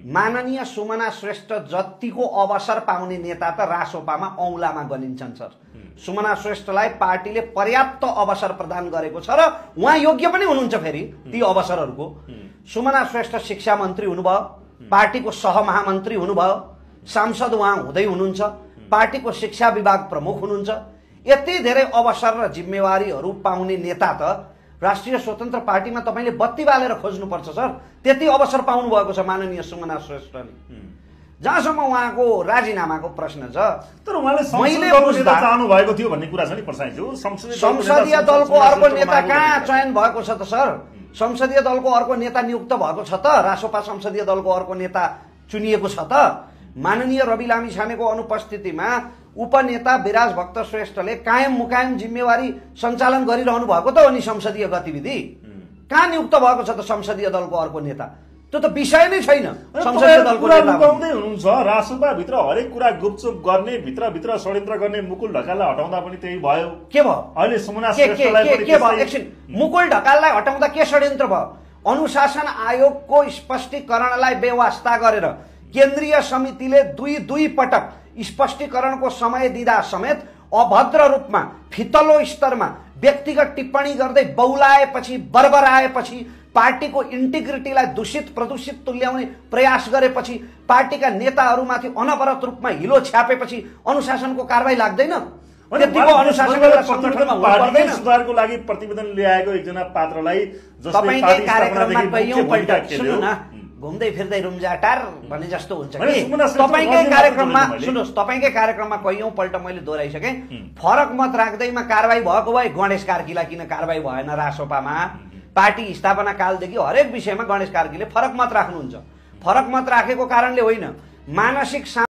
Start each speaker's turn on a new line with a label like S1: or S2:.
S1: माननीय सुमना श्रेष्ठ जतिको अवसर पाउने नेता त रासोपामा औँलामा गनिन्छन् सर। सुमना श्रेष्ठलाई पार्टीले पर्याप्त अवसर प्रदान गरेको छ र उहाँ योग्य पनि हुनुहुन्छ फेरि ती अवसरहरूको। सुमना श्रेष्ठ शिक्षा मन्त्री हुनुभयो, पार्टीको सहमहामन्त्री हुनुभयो, सांसद उहाँ हुँदै हुनुहुन्छ, पार्टीको शिक्षा विभाग प्रमुख हुनुहुन्छ। यति धेरै अवसर र जिम्मेवारीहरू पाउने नेता त राष्ट्रिय स्वतन्त्र पार्टीमा तपाईले बत्ती बालेर खोज्नुपर्छ सर। त्यति अवसर पाउनु भएको छ माननीय सुमना श्रेष्ठले। जहाँसम्म उहाँको राजीनामाको प्रश्न छ,
S2: तर उहाँले संसदीय नेता चाहनु भएको थियो भन्ने कुरा छ नि प्रसादज्यू।
S1: संसदीय दलको अर्को नेता कहाँ चयन भएको छ त सर? संसदीय दलको अर्को नेता नियुक्त भएको छ त? रासोपा संसदीय दलको अर्को नेता चुनिएको छ त? माननीय रवि लामिछानेको अनुपस्थितिमा उपनेता विराज भक्त श्रेष्ठले कायम मुकायम जिम्मेवारी सञ्चालन गरिरहनु भएको त हो नि संसदीय गतिविधि। कहाँ नियुक्त भएको छ त संसदीय दलको अर्को नेता? त्यो त विषय नै छैन संसदीय दलको नेता
S2: हुनुहुन्छ। रासोपा भित्र हरेक कुरा गुपचुप गर्ने, भित्र षड्यन्त्र गर्ने मुकुल ढकाललाई हटाउँदा पनि त्यही भयो।
S1: के भयो
S2: अहिले सुमना श्रेष्ठलाई
S1: के भयो? एकछिन, मुकुल ढकाललाई हटाउँदा के षड्यन्त्र भयो? अनुशासन आयोगको स्पष्टीकरणलाई बेवास्ता गरेर केन्द्रीय समितिले दुई पटक स्पष्टीकरणको समय दिँदा समेत अभद्र रूपमा फितलो स्तरमा व्यक्तिगत टिप्पणी गर्दै बौलाएपछि, बर्बराएपछि, पार्टीको इन्टिग्रिटीलाई दूषित प्रदूषित तुल्याउने प्रयास गरेपछि, पार्टीका नेताहरूमाथि अनवरत रूपमा हिलो छ्यापेपछि अनुशासनको कारबाही लाग्दैन? त्यतिको अनुशासनलाई सङ्गठनमा हुनुपर्दैन?
S2: सुधारको लागि प्रतिवेदन ल्याएको एकजना पात्रलाई
S1: तपाईकै कार्यक्रममा कैयौंपल्ट सुन्नु न, घुम्दै फिर्दै रुम्जाटार भने जस्तो हुन्छ कि तपाईकै कार्यक्रममा सुन्नुहोस्, तपाईकै कार्यक्रममा कैयौंपल्ट मैले दोहोऱ्याइसकेँ। फरक मत राख्दैमा कारबाही भएको भए गणेश कार्कीलाई किन कारबाही भएन? रासोपामा पार्टी स्थापना कालदेखि हरेक विषयमा गणेश कार्कीले फरक मत राख्नुहुन्छ। फरक मत राखेको कारणले होइन, मानसिक